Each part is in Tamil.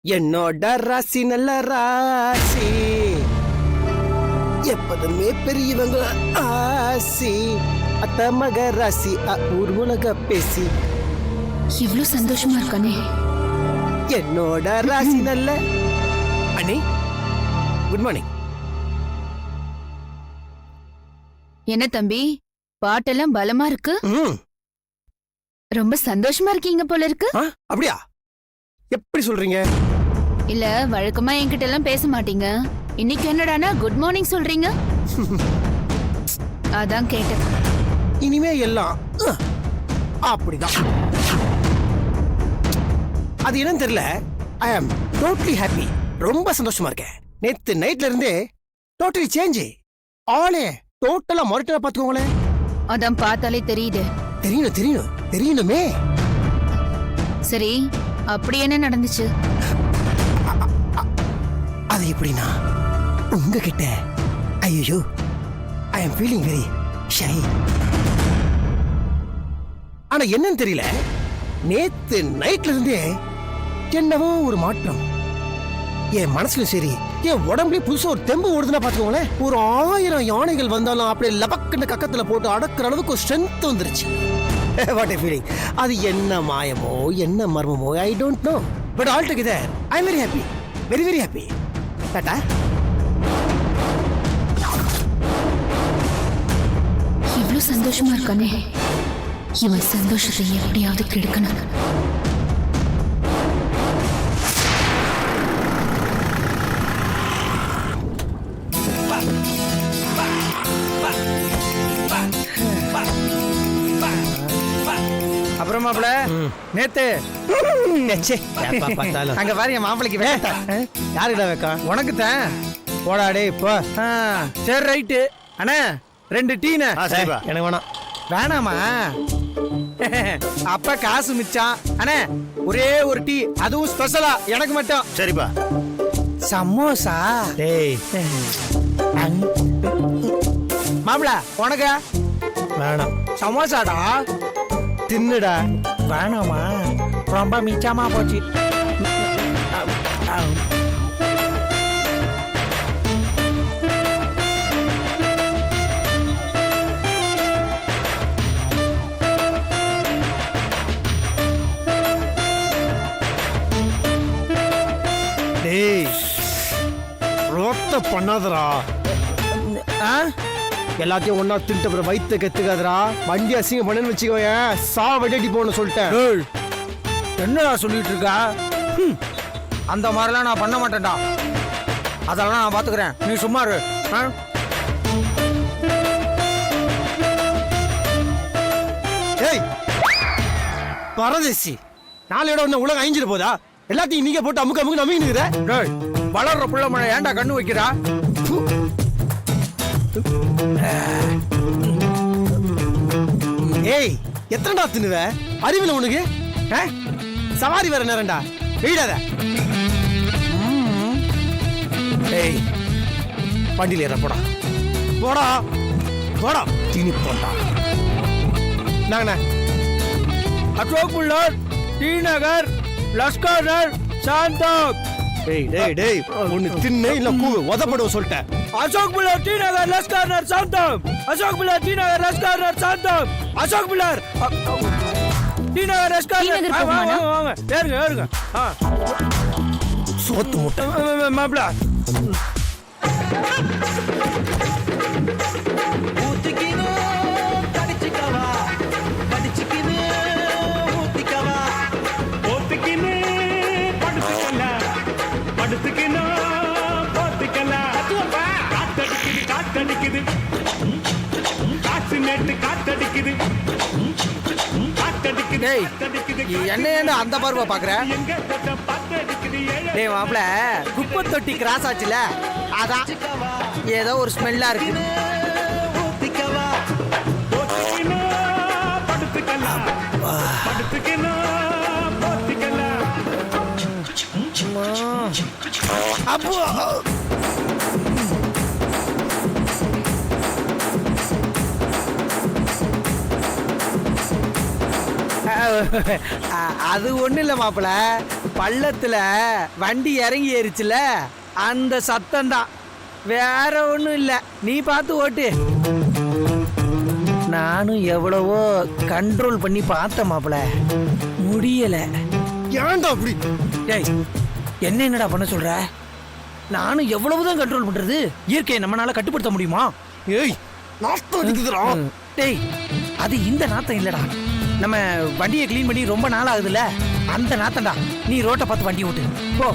என்னோட ராசி நல்ல ராசி, எப்போதுமே பெரியவங்க ஆசி, அத்த மக ராசி ஊர் உலக பேசி. இவ்ளோ சந்தோஷமா இருக்கானே. என்னோட ராசி நல்ல. அண்ணி குட் மார்னிங். என்ன தம்பி, பாட்டெல்லாம் பலமா இருக்கு. ரொம்ப சந்தோஷமா இருக்கீங்க போல இருக்கு. அப்படியா? எப்படி சொல்றீங்க? இல்ல, வழக்கமா என்கிட்ட எல்லாம் பேச மாட்டீங்க. இன்னைக்கு என்னடானா குட் மார்னிங் சொல்றீங்க. அதான் கேட்டேன். இனிமே எல்லாம் அப்படிதான். அது என்னன்னு தெரியல. ஐ ஆம் டோட்டலி ஹாப்பி. ரொம்ப சந்தோஷமா இருக்கேன். நேத்து நைட்ல இருந்தே டோட்டலி சேஞ்ச். ஆளே டோட்டலா மாறிட்டா பாத்துக்கோங்களேன். அதான் பார்த்தாலே தெரியுது. தெரியணுமே. சரி, அப்படி என்ன நடந்துச்சு? அது எப்படின்னா, உங்ககிட்ட ஐயோ ஐ அம் ஃபீலிங் வெரி ஷை. ஆனா என்னன்னு தெரியல, நேத்து நைட்ல இருந்தே என்னவோ ஒரு மாற்றம். என் மனசுல சரி, என் உடம்புலயே புதுசா ஒரு தெம்பு ஓடுதுன்னா பாத்துக்கோங்களேன். ஒரு 1000 யானைகள் வந்தாலும் அப்படியே லபக்குன்னு கக்கத்துல போட்டு அடக்குற அளவுக்கு ஒரு ஸ்ட்ரென்த் வந்துருச்சு. What a feeling. அது என்ன மாயமோ என்ன மர்மமோ I don't know. But all together I am very happy, very very happy. டாடா. இவ்ளோ சந்தோஷமா இருக்கானே. இவன் சந்தோஷத்தை எப்படியாவது கெடுக்கணும். அப்புறம் மாப்பிள நேத்து அங்க பாரு, என் மாப்பிளைக்கு வேட்டா. யாருடா வைக்கா? உனக்கு தான் போடாடே இப்போ. சரி ரைட்டு. அண்ணா 2 டீனு. எனக்கு வேணாம். வேணாமா? அப்ப காசு மிச்சம். அண்ணே ஒரே ஒரு டீ, அதுவும் ஸ்பெஷலா எனக்கு மட்டும். சரிப்பா. சமோசா. டேய் மாப்பிள உனக்கு வேணாம். சமோசாடா தின்னுடா. வேணாமா? ரொம்ப மிச்சமா போச்சு. டேய் ரோத்த பண்ணாதடா. எல்லாத்தையும் ஒன்னா தின்ட்டு அப்புறம் வயிற்று கத்துக்காதரா. வண்டி அசிங்கம் பண்ணு வச்சுக்கோய, சா வெட்டி போன சொல்லிட்டேன். என்னடா சொல்லிட்டு இருக்கா? அந்த மாதிரிலாம் நான் பண்ண மாட்டேன்டா. அதெல்லாம் நான் பாத்துக்கிறேன், நீ சும்மா இரு. ஏய் பரதேசி, நாளையோட ஒண்ணு உலகம் அழிஞ்சிட்டு போதா? எல்லாத்தையும் நீங்க போட்டு அமுக்கு அமுக்கு நம்பிக்கிற. வளர்ற புள்ள மழை ஏன்டா கண்ணு வைக்கிறா? ஏய் எத்தனைடா தின்னுவ? அறிவில உனக்கு சவாரி வர நேரம்டா. வெயிடாத. ஏய் வண்டியில ஏற போடா போடா போடா. தீனி போண்டா. நாங்கண்ணா அசோக் புல்லர், டி நகர், லஸ்கர், சாந்தோக். டேய் டேய் டேய், ஒன்னு தின்னு இல்ல கூவு உதப்படுவ சொல்லிட்டேன். அசோக் புல்லர், டி நகர், லஸ்கர், சாந்தோக். அசோக் புல்லர், டி நகர், லஸ்கர், சாந்தோக். அசோக் புல்லர், டி நகர், லஸ்கர். வாங்க வாங்க, ஏறுங்க ஏறுங்க. சோத்து முட்டை மாப்பிள. என்ன ஏன்டா அந்த பார்வை பாக்குற? டேய் மாப்ள, குப்பை தொட்டி கிராஸ் ஆச்சுல, அதான் ஏதோ ஒரு ஸ்மெல்லா இருக்கு. அப்போ அது ஒண்ணு இல்ல மாப்பிள, பள்ளத்துல வண்டி இறங்கி ஏறிச்சுல அந்த சத்தம் தான், வேற ஒண்ணும் இல்ல. நீ பார்த்து ஓட்டு. நானும் எவ்வளவோ கண்ட்ரோல் பண்ணி பார்த்தேன் மாப்பிள, முடியல. ஏன்டா அப்படி? டேய், என்னடா பண்ண சொல்ற? நானும் எவ்வளவுதான் கண்ட்ரோல் பண்றது? இயற்கையை நம்மளால கட்டுப்படுத்த முடியுமா? ஏய், நாத்தம் அடிக்குதுடா. டேய், அது இந்த நாத்தம் இல்லடா, நம்ம வண்டியை க்ளீன் பண்ணி ரொம்ப நாள் ஆகுதுல்ல, அந்த நாத்தம்டா. நீ ரோட்டை பார்த்து வண்டி ஓட்டு போ.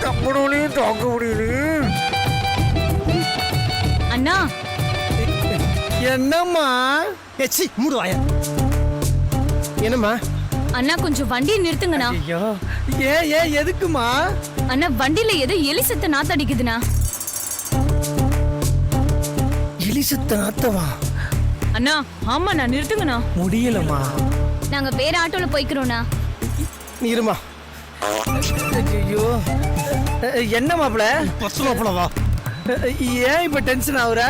கப்படோலையும் தாக்க முடியல. அண்ணா, என்னம்மா? ஏச்சி மூடு வாயா. என்னம்மா? அண்ணா கொஞ்சம் வண்டியை நிறுத்துங்கண்ணா. ஐயோ, ஏன் எதுக்குமா? அண்ணா, வண்டியில ஏதோ எலி சத்த நாத்தடிக்குதுண்ணா. எலி சத்த நாத்தமா? அண்ணா, ஆமாண்ணா, நிறுத்துங்கண்ணா. முடியலம்மா. நாங்க வேற ஆட்டோல போய்க்கிறோம்ண்ணா. நீ இருமா. ஐயோ, என்ன மாப்பிள? பஸ் மாப்பிள வா. ஏன் இப்ப டென்ஷன் ஆகுற?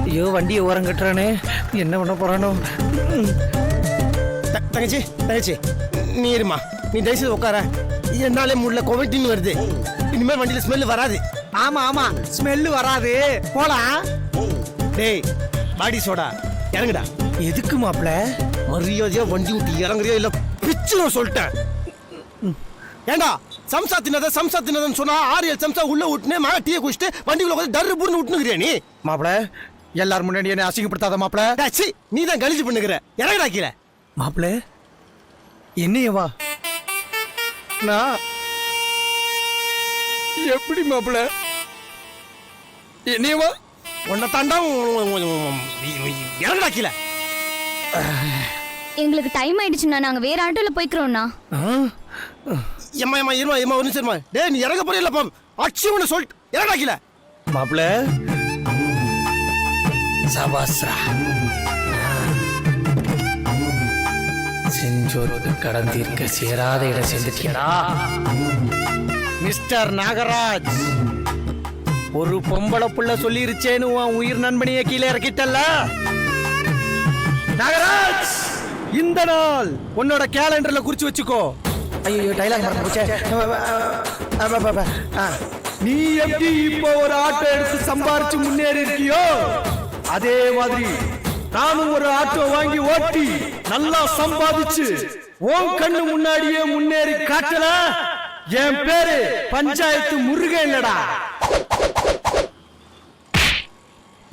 ஐயோ, வண்டியை ஓரம் கட்டுறானே, என்ன பண்ண போறானோ? தங்கச்சி தங்கச்சி நீ இருமா. நீ தயவுசெய்து உட்கார. என்னாலே முடியல, கோவிட்டின்னு வருது. இனிமேல் வண்டியில ஸ்மெல் வராது. ஆமா, ஸ்மெல்லு வராது. போலாம். டேய், பாடி சோடா இறங்குடா. எதுக்கு மாப்பிள? மரியாதையா வண்டி விட்டு இறங்குறியா இல்ல பிச்சு சொல்லிட்டேன். ஏண்டா சம்சா தின்னதன்னு சொன்னா 6-7 சம்சா உள்ள விட்டுனே மா டீயை குடிச்சிட்டு வண்டிக்குள்ள உட்காந்து டர்ரு புர்னு விட்டுனுக்கிறியா நீ? மாப்பிள, எல்லாரும் முன்னாடி என்ன அசிங்கப்படுத்தாத மாப்பிள. டாச்சி, நீ தான் கழிச்சு பண்ணுகிற. இறங்குடா கீழே. மாப்பிள, என்னையவா? நான் எப்படி மாப்பிள? என்னையவா? உன்னை தாண்டா. இறங்குடா கீழே. எங்களுக்கு டைம் ஆயிடுச்சுண்ணா, நாங்க வேற ஆட்டோல போய்க்கிறோம்ண்ணா. ஏம்மா இருமா ஒரு நிமிஷம். டேய், நீ இறங்க போறீங்களா? அச்சு ஒன்று சொல்லிட்டு இறங்குடா கீழே. மாப்பிள, சபாஸ்ரா. செஞ்சோருக்கு கடந்திருக்க சேராத இடம் செஞ்சுட்டியடா. மிஸ்டர் நாகராஜ், ஒரு பொம்பளை புள்ள சொல்லிருச்சேன்னு உன் உயிர் நண்பனிய கீழே இறக்கிட்டல்ல. நாகராஜ், இந்த நாள் உன்னோட கேலண்டர்ல குறிச்சு வச்சுக்கோ. ஐயோ, டைலாக் மறந்து போச்சே. நீ எப்படி இப்போ ஒரு ஆட்டோ எடுத்து சம்பாரிச்சு முன்னேறி இருக்கியோ, அதே மாதிரி நானும் ஒரு ஆட்டோ வாங்கி ஓட்டி நல்லா சம்பாதிச்சு உன் கண்ணு முன்னாடியே முன்னேறி காட்டல. என் பேரு பஞ்சாயத்து முருகன் இல்லடா.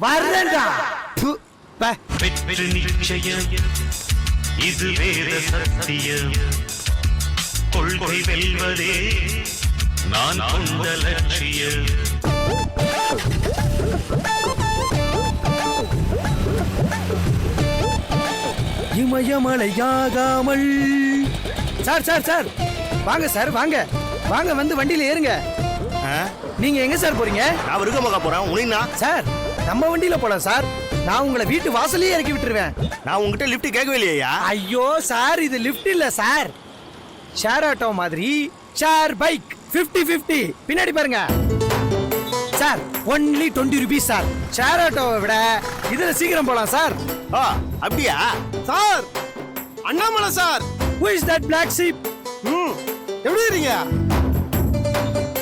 வர்றேன்டா. வெற்றி நிச்சயம், இது வேத சத்தியம். கொள்கை வெல்வதே நான் கொண்ட லட்சியம். இமயமலையாகாமல். சார் வாங்க சார், வாங்க வந்து வண்டியில ஏறுங்க. நீங்க எங்க சார் போறீங்க? நான் விருகமாக போறேன். உனினா சார், நம்ம வண்டியில போலாம் சார். நான் உங்களை வீட்டு வாசலே இறக்கி விட்டுருவேன். நான் உங்ககிட்ட லிஃப்ட் கேட்கவே இல்லையா? ஐயோ சார், இது லிஃப்ட் இல்ல சார், ஷேர் ஆட்டோ மாதிரி ஷேர் பைக். 50-50. பின்னாடி பாருங்க sir. Only 20 rupees sir. Share ஆட்டோவை விட இதுல சீக்கிரம் போலாம் சார். அப்படியா sir? Annamalai sir. Who is that black sheep? எப்படி இருக்கீங்க?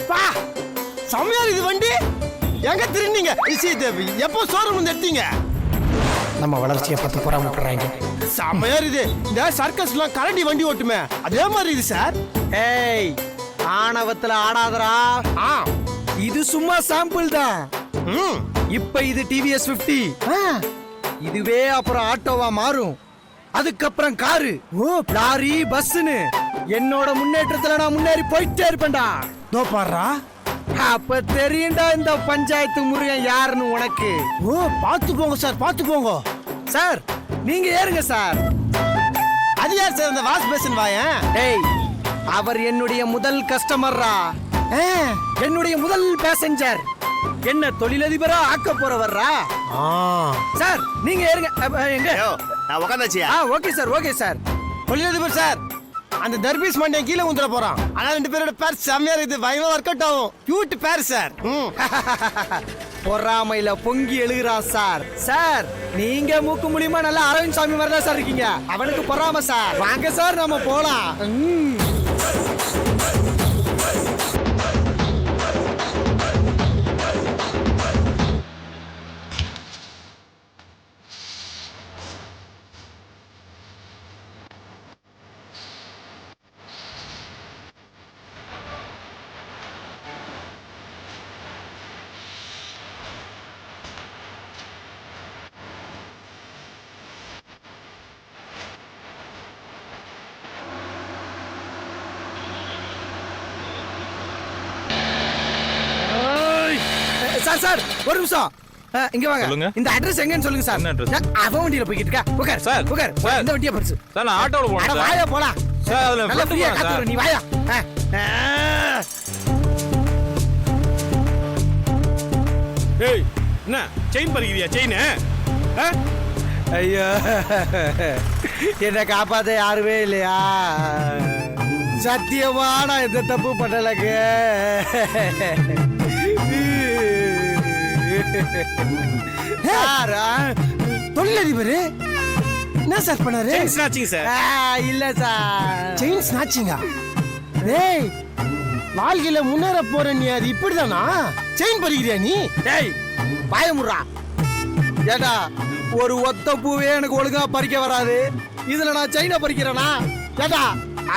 பா, செம்மையா இது வண்டி. எங்க திருநீங்க? எப்போ ஷோரூம் வந்து எடுத்தீங்க? நம்ம வளர்ச்சியை பார்த்து பொறாம விட்டுறாங்க. செம்மையா இது. இந்த சர்க்கஸ்லாம் கரண்டி வண்டி ஓட்டுமே அதே மாதிரி இது சார். ஏய், ஆணவத்துல ஆடாதரா. இது சும்மா சாம்பிள் தான். இப்ப இது டிவிஎஸ் 50. இதுவே அப்புறம் ஆட்டோவா மாறும். அதுக்கப்புறம் காரு, லாரி, பஸ்ன்னு என்னோட முன்னேற்றத்துல நான் முன்னேறி போயிட்டே இருப்பேன்டா. தோ பாருடா. அப்ப தெரியும்டா இந்த பஞ்சாயத்து முருகன் யாருன்னு உனக்கு. பார்த்து போங்க சார், பார்த்து போங்க சார். நீங்க ஏறுங்க சார். அது யார் சார்? அந்த வாஷ் பேஷன் வாயன். டேய், அவர் என்னுடைய முதல் கஸ்டமர்ரா. என்னுடைய முதல் பேசஞ்சர். என்ன தொழிலதிபரா ஆக்க போறவர்ரா. சார், நீங்க ஏறுங்க. எங்க? நான் உட்காந்தாச்சியா? Okay sir, okay sir. தொழிலதிபர் சார், அந்த தர்பீஸ் மண்டையன் கீழே ஊந்துட போறான். ஆனா 2 பேரோட பேர் செம்மையா இருக்குது. பயமா ஒர்க் அவுட் ஆகும். கியூட் பேர் சார். பொறாமையில பொங்கி எழுகிறான் சார். சார் நீங்க மூக்கு மூலியமா நல்லா அரவிந்த் சாமி மாதிரி தான் சார் இருக்கீங்க. அவனுக்கு பொறாம சார். வாங்க சார் நம்ம போலாம். சார் சார் ஒரு நிமிஷம் இங்க வாங்க. சொல்லுங்க. இந்த அட்ரஸ் எங்கன்னு சொல்லுங்க சார். என்ன address? அவன் வண்டியில போய்கிட்டு இருக்கா. உட்கார் சார், உட்கார். சார். இந்த வண்டியை பரிசு. சார் நான் ஆட்டோல அட போறேன் வாயா போலாம். சார் அதுல நல்ல ஃப்ரீயா போறேன் காத்து சார். நீ வாயா. ஏய் என்ன செயின் பறிக்கிறியா செயின்? ஐயோ என்ன காப்பாத்த யாருமே இல்லையா? சத்தியமா நான் எந்த தப்பு பண்ணலங்க. தொழிலதிபர் என்ன சார் பண்ணாரு? Chain snatching sir. இல்ல சார். செயின் ஸ்நாச்சிங்கா? டேய் வாழ்க்கையில முன்னேற போற நீ அது இப்படிதானா? செயின் பறிக்கிறியா நீ? டேய் பயமுறா. ஏடா ஒரு ஒத்த பூவே எனக்கு ஒழுங்கா பறிக்க வராது. இதுல நான் செயினை பறிக்கிறேனா? ஏடா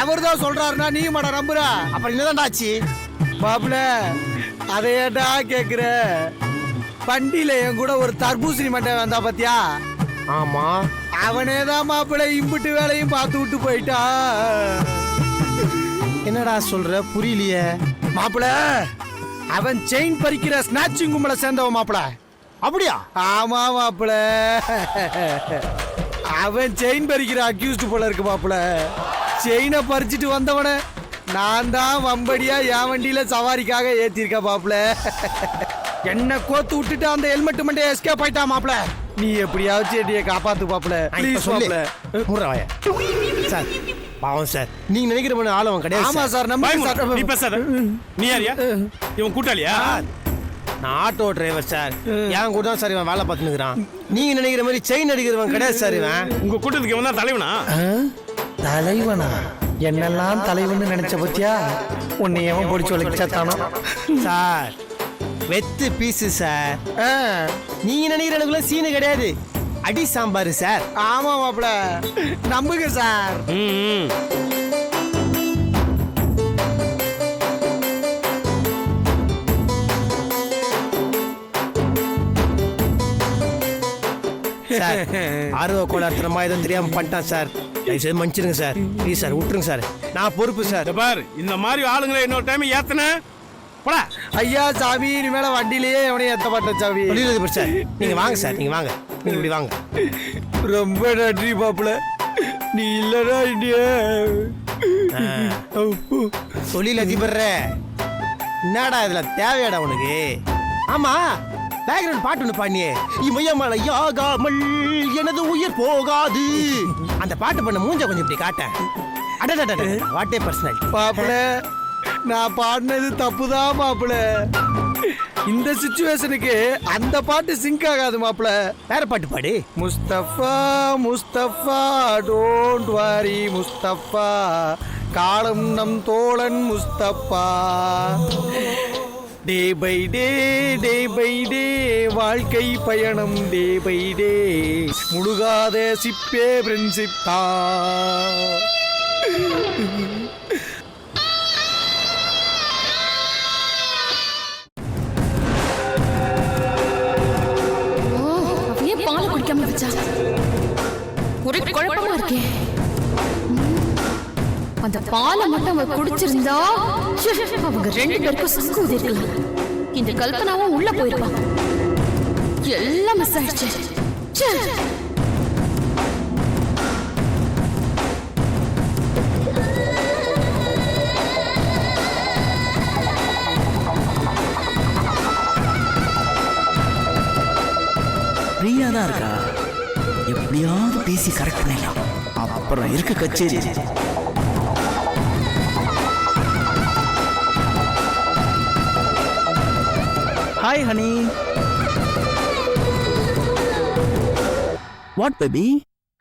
அவர் தான் சொல்றாருன்னா நீ மாட நம்புற. அப்புறம் என்னதான்டா ஆச்சு? பாப்புல அதை ஏடா கேக்குற? வண்டியில என் கூட ஒரு தர்பூசணி மண்டை வந்தா பாத்தியா? ஆமா. அவனே தான் மாப்பிள்ள இம்புட்டு வேலையும் பார்த்து விட்டு போயிட்டா. என்னடா சொல்ற? புரியலையே. மாப்பிள்ள அவன் செயின் பறிக்கிற ஸ்நாச்சிங் கும்பல சேர்ந்தவன் மாப்பிள்ள. அப்படியா? ஆமா மாப்பிள்ள. அவன் செயின் பறிக்கிற அக்யூஸ்ட் போல இருக்கு மாப்பிள்ள. செயினை பறிச்சுட்டு வந்தவன நான் தான் வம்படியா என் வண்டியில சவாரிக்காக ஏத்திருக்க மாப்பிள்ள. என்ன கோத்து விட்டுட்டு அந்த ஹெல்மெட் மண்டே எஸ்கேப் ஆயிட்டா மாப்பிள்ள. நீ எப்படியாவது செடியை காப்பாத்து பாப்புல. சார் பாவம் சார். நீங்க நினைக்கிற மாதிரி ஆள் அவன் கிடையாது. ஆமா சார் நம்ம நீ பேசாத. நீ யாரியா? இவன் கூட்டாளியா? நான் ஆட்டோ டிரைவர் சார். என் கூட தான் சார் இவன் வேலை பார்த்துக்கிறான். நீங்க நினைக்கிற மாதிரி செயின் அடிக்கிறவன் கிடையாது சார் இவன். உங்க கூட்டத்துக்கு இவன் தான் தலைவனா? தலைவனா? என்னெல்லாம் தலைவன் நினைச்ச பத்தியா? உன்னை எவன் பிடிச்சி வலிச்சாத்தானோ சார். வெத்து பீஸு சார். நீங்க நினைக்கிற அளவுக்குள்ள சீனு கிடையாது. அடி சாம்பார் சார். ஆமா மாப்பிள நம்புங்க சார். சார் ஆர்வ கோளாறுத்தனமா எதுவும் தெரியாம பண்ணிட்டான் சார். தயவுசெய்து மன்னிச்சிருங்க சார். ப்ளீஸ் சார் விட்டுருங்க சார். நான் பொறுப்பு சார். பார் இந்த மாதிரி ஆளுங்களை இன்னொரு டைம் ஏத்தன போடா. ஐயா சாமி இனிமேல வண்டியிலேயே எவனையும் ஏத்த மாட்டேன் சாமி. தொழிலதிபர் சார் நீங்க வாங்க சார். நீங்க வாங்க. நீங்க இப்படி வாங்க. ரொம்ப நன்றி மாப்பிள. நீ இல்லடா இண்டியா. தொழிலதிபர் என்னடா இதுல தேவையாடா உனக்கு? ஆமா பேக்ரவுண்ட் பாட்டு ஒன்று பாடினியே. இமயமலையாகாமல் எனது உயிர் போகாது. அந்த பாட்டு பண்ண மூஞ்ச கொஞ்சம் இப்படி காட்டேன். அடடட வாட்டே பர்சனல். மாப்பிள நான் பாடினது தப்புதான் மாப்பிள. இந்த சிச்சுவேஷனுக்கு அந்த பாட்டு சிங்க் ஆகாது மாப்பிள. வேற பாட்டு பாடு. முஸ்தபா முஸ்தபா டோன்ட் வரி முஸ்தபா காலம் நம் தோழன் முஸ்தபா. டே பை டே வாழ்க்கை பயணம் டே பை டே முழுகாத சிப்பே ஃப்ரெண்ட்ஷிப் தான். ஒரே குழப்பமா இருக்கே. அந்த பாலை மட்டும் அவ குடிச்சிருந்தா அவங்க 2 பேருக்கும் சங்கு ஊதிருக்கலாம். இந்த கல்பனாவும் உள்ள போயிருப்பான். எல்லாம் மிஸ் ஆயிடுச்சு. பிரியா தான் இருக்கா. எப்படியாவது பேசி கரெக்ட் பண்ணிடலாம். அப்புறம் இருக்க கச்சேரி. Hi honey. வாட் பேபி,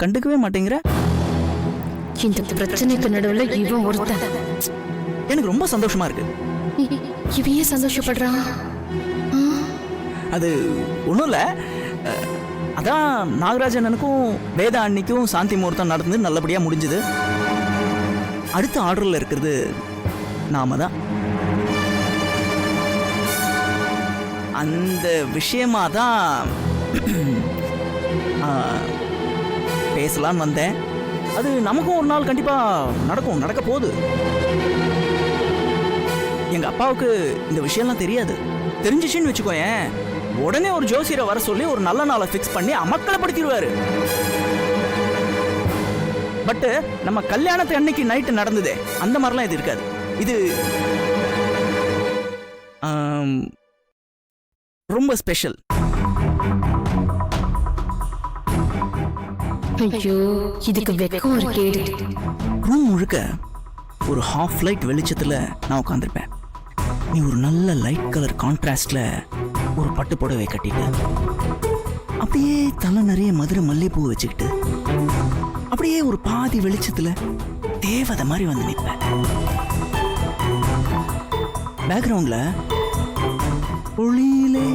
கண்டுக்கவே மாட்டேங்கிற? இந்த பிரச்சனைக்கு நடுவுல இவன் ஒருத்தன். எனக்கு ரொம்ப சந்தோஷமா இருக்கு. இவன் ஏன் சந்தோஷப்படுறான்? அது ஒன்றும் இல்லை, அதான் நாகராஜனுக்கும் வேதா அன்னிக்கும் சாந்தி முகூர்த்தம் நடந்து நல்லபடியாக முடிஞ்சுது. அடுத்த ஆர்டரில் இருக்கிறது நாம தான். அந்த விஷயமா தான் பேசலான்னு வந்தேன். அது நமக்கும் ஒரு நாள் கண்டிப்பாக நடக்க போகுது. எங்கள் அப்பாவுக்கு இந்த விஷயம்லாம் தெரியாது. தெரிஞ்சிச்சுன்னு வச்சுக்கோயேன், உடனே ஒரு ஜோசியரை வர சொல்லி ஒரு நல்ல நாளை ஃபிக்ஸ் பண்ணி அமக்கலப்படுத்திடுவாரு. பட்டு நம்ம கல்யாணத்து அன்னைக்கு நைட்டு நடந்ததே அந்த மாதிரிலாம் இது இருக்காது. இது ரொம்ப ஸ்பெஷல். ஐயோ, இதுக்கு வெக்கம் ஒரு கேடு. ரூம் முழுக்க ஒரு ஹாஃப் லைட் வெளிச்சத்துல நான் உட்காந்துருப்பேன். நீ ஒரு நல்ல லைட் கலர் கான்ட்ராஸ்ட்ல ஒரு பட்டு புடவை கட்டிட்டு அப்படியே தலை நிறைய மதுரை மல்லிகைப்பூ வச்சுக்கிட்டு அப்படியே ஒரு பாதி வெளிச்சத்துல தேவதை மாதிரி வந்து நிற்பேன். பேக்ரவுண்ட்ல ஒளியிலே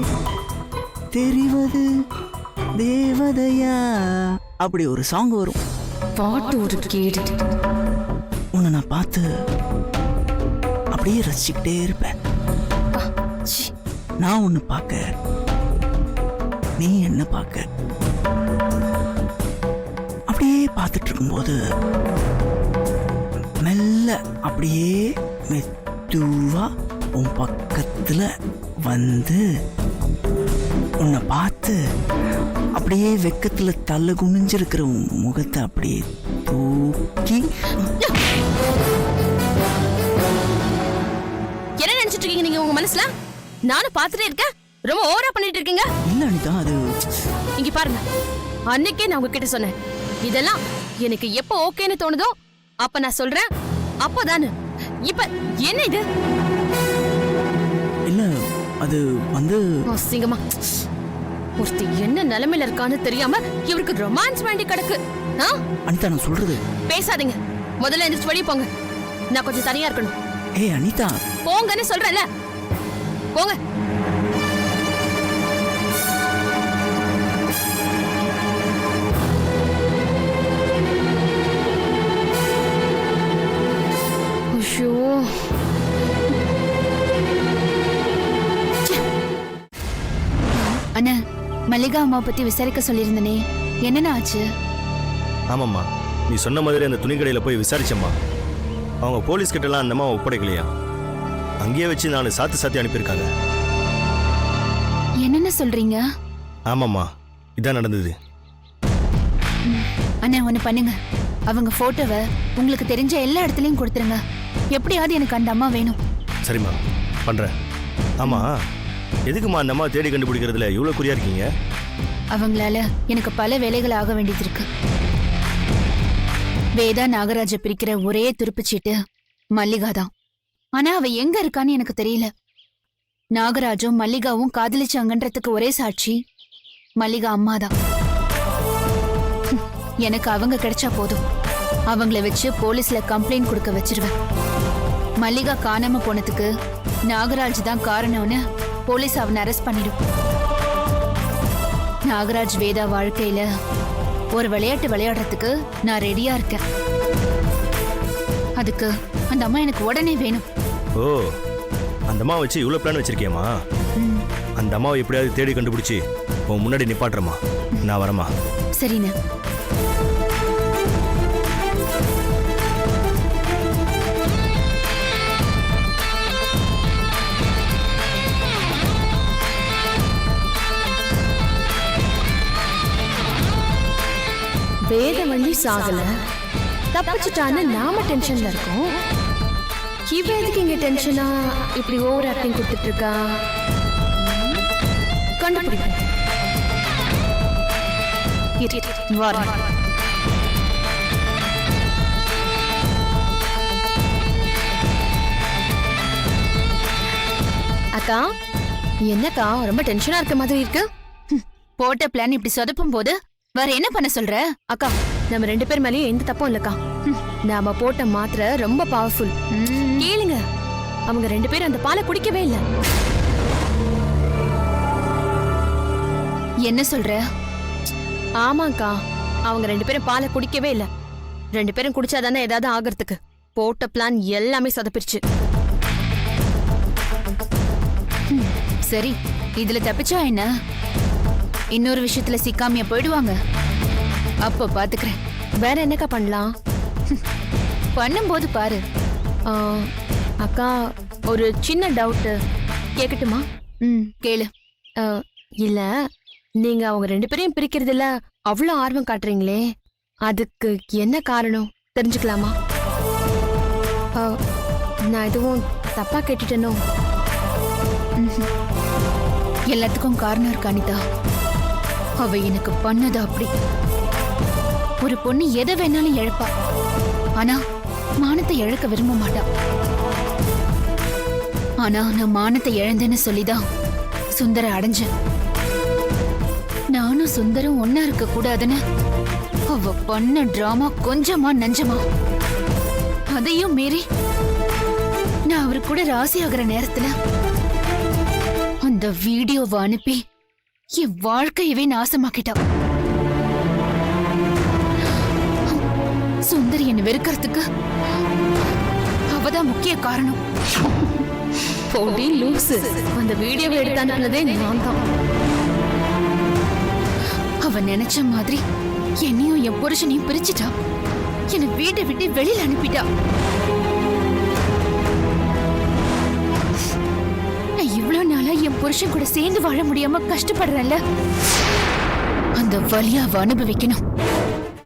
தெரிவது தேவதையா அப்படி ஒரு சாங் வரும். பாட்டு ஒரு கேடு. உன்னை நான் பார்த்து அப்படியே ரசிச்சுக்கிட்டே இருப்பேன். நான் உன்னை பார்க்க, நீ என்ன பார்க்க, அப்படியே பார்த்துட்டு இருக்கும்போது மெல்ல அப்படியே மெதுவா உன் பக்கத்துல வந்து உன்னை பார்த்து அப்படியே வெக்கத்துல தலை குனிஞ்சிருக்கிற உன் முகத்தை அப்படியே தூக்கி. என்ன நினைச்சிட்டு இருக்கீங்க நீங்க உங்க மனசுல? நானும் பார்த்துட்டே இருக்கேன், ரொம்ப ஓவரா பண்ணிட்டு இருக்கீங்க. இல்ல அனிதா, அது இங்க பாருங்க, அன்னைக்கே நான் உங்ககிட்ட சொன்னேன், இதெல்லாம் எனக்கு எப்ப ஓகேன்னு தோணுதோ அப்ப நான் சொல்றேன், அப்பதானு. இப்ப என்ன இது? இல்ல, அது வந்து அசிங்கமா ஒருத்தி என்ன நிலைமையில இருக்கான்னு தெரியாம இவருக்கு ரொமான்ஸ் வேண்டி கிடக்கு. அனிதா, நான் சொல்றது பேசாதீங்க. முதல்ல எந்திரிச்சு வெளியே போங்க, நான் கொஞ்சம் தனியா இருக்கணும். ஏய் அனிதா, போங்கன்னு சொல்றேன்ல, போங்க. ஐயோ, அண்ணா, மல்லிகா அம்மா பத்தி விசாரிக்க சொல்லியிருந்தனே, என்னென்ன ஆச்சு? ஆமாம்மா, நீ சொன்ன மாதிரி அந்த துணி கடையில் போய் விசாரிச்சம்மா. அவங்க போலீஸ் கிட்டலாம் அந்த அம்மா ஒப்படைக்கலையா, அங்கேயே வச்சு நான் சாத்தி அனுப்பியிருக்காங்க. என்னென்ன சொல்றீங்க? ஆமாம்மா, இதான் நடந்தது. அண்ணா, ஒண்ணு பண்ணுங்க, அவங்க போட்டோவை உங்களுக்கு தெரிஞ்ச எல்லா இடத்துலயும் கொடுத்துருங்க. எப்படியாவது எனக்கு அந்த அம்மா வேணும். சரிம்மா, பண்றேன். ஆமா, எதுக்குமா அந்த அம்மா தேடி கண்டுபிடிக்கிறதுல இவ்வளவு குறியா இருக்கீங்க? அவங்களால எனக்கு பல வேலைகள் ஆக வேண்டியது இருக்கு. வேதா நாகராஜ பிரிக்கிற ஒரே துருப்புச்சீட்டு மல்லிகா தான். ஆனா அவ எங்க இருக்கான்னு எனக்கு தெரியல. நாகராஜும் மல்லிகாவும் காதலிச்சாங்கன்றதுக்கு ஒரே சாட்சி மல்லிகா அம்மா தான். எனக்கு அவங்க கிடைச்சா போதும், அவங்கள வச்சு போலீஸ்ல கம்ப்ளைண்ட் கொடுக்க வச்சிருவேன். மல்லிகா காணாம போனதுக்கு நாகராஜ் தான் காரணம்னு போலீஸ் அவனை அரெஸ்ட் பண்ணிடும். நாகராஜ் வேதா வாழ்க்கையில ஒரு விளையாட்டு விளையாடுறதுக்கு நான் ரெடியா இருக்கேன். அதுக்கு அந்த அம்மா எனக்கு உடனே வேணும். ஓ, அந்த அம்மா வச்சு இவ்வளவு பிளான் வச்சிருக்கியம்மா? அந்த அம்மாவை எப்படியாவது தேடி கண்டுபிடிச்சு உன் முன்னாடி நிப்பாட்டுறமா. நான் வரமா? சரிண்ணா. வேதவள்ளி சாகல, தப்பிச்சுட்டான்னு நாம டென்ஷன்ல இருக்கோம். இவ எதுக்கு இங்க டென்ஷனா இப்படி ஓவர் ஆக்டிங் கொடுத்துட்டு இருக்கா? கண்டுபிடிப்போம். அக்கா, என்னக்கா ரொம்ப டென்ஷனா இருக்க மாதிரி இருக்கு? போட்ட பிளான் இப்படி சொதப்பும் போது வேற என்ன பண்ண சொல்ற? அக்கா நம்ம 2 பேர் மேலயும் எந்த தப்பும் இல்லக்கா. நாம போட்ட மாத்திரை ரொம்ப பவர்ஃபுல். கேளுங்க, அவங்க 2 பேரும் அந்த பாலை குடிக்கவே இல்ல. என்ன சொல்ற? ஆமாக்கா, அவங்க 2 பேரும் பாலை குடிக்கவே இல்ல. 2 பேரும் குடிச்சாதானே ஏதாவது ஆகிறதுக்கு. போட்ட பிளான் எல்லாமே சொதப்பிருச்சு. சரி, இதுல தப்பிச்சா என்ன? இன்னொரு விஷயத்துல சிக்காமையா போயிடுவாங்க. அப்ப பாத்துக்கிறேன். வேற என்னக்கா பண்ணலாம்? பண்ணும்போது பாரு. ஆ, அக்கா ஒரு சின்ன டவுட் கேட்கட்டுமா? கேளு. இல்ல, நீங்க அவங்க 2 பேரையும் பிரிக்கிறதுல அவ்வளோ ஆர்வம் காட்டுறீங்களே, அதுக்கு என்ன காரணம் தெரிஞ்சுக்கலாமா? நான் எதுவும் தப்பா கேட்டுட்டேனோ? எல்லாத்துக்கும் காரணம் இருக்கு அனிதா. அவ எனக்கு பண்ணது அப்படி. ஒரு பொண்ணு எதை வேணாலும் இழப்பா, ஆனா மானத்தை இழக்க விரும்ப மாட்டா. ஆனா நான் மானத்தை இழந்தேன்னு சொல்லிதான் சுந்தர அடைஞ்சேன். நானும் சுந்தரம் ஒன்னா இருக்க கூடாதுன்னு அவ பண்ண டிராமா கொஞ்சமா நஞ்சமா. அதையும் மீறி நான் அவரு கூட ராசி ஆகிற நேரத்துல அந்த வீடியோவை அனுப்பி என் வாழ்க்கையவே நாசமாக்கிட்டா. சுந்தரி என்னை வெறுக்கிறதுக்கு அவதான் முக்கிய காரணம். போடி லூசு, அந்த வீடியோவை எடுத்து அனுப்புனதே நான் தான். அவ நினைச்ச மாதிரி என்னையும் என் புருஷனையும் பிரிச்சுட்டா. என்னை வீட்டை விட்டு வெளியில அனுப்பிட்டா. நான் இவ்வளவு நாளா என் புருஷன் கூட சேர்ந்து வாழ முடியாம கஷ்டப்படுறேன்ல, அந்த வலியை அவ அனுபவிக்கணும்.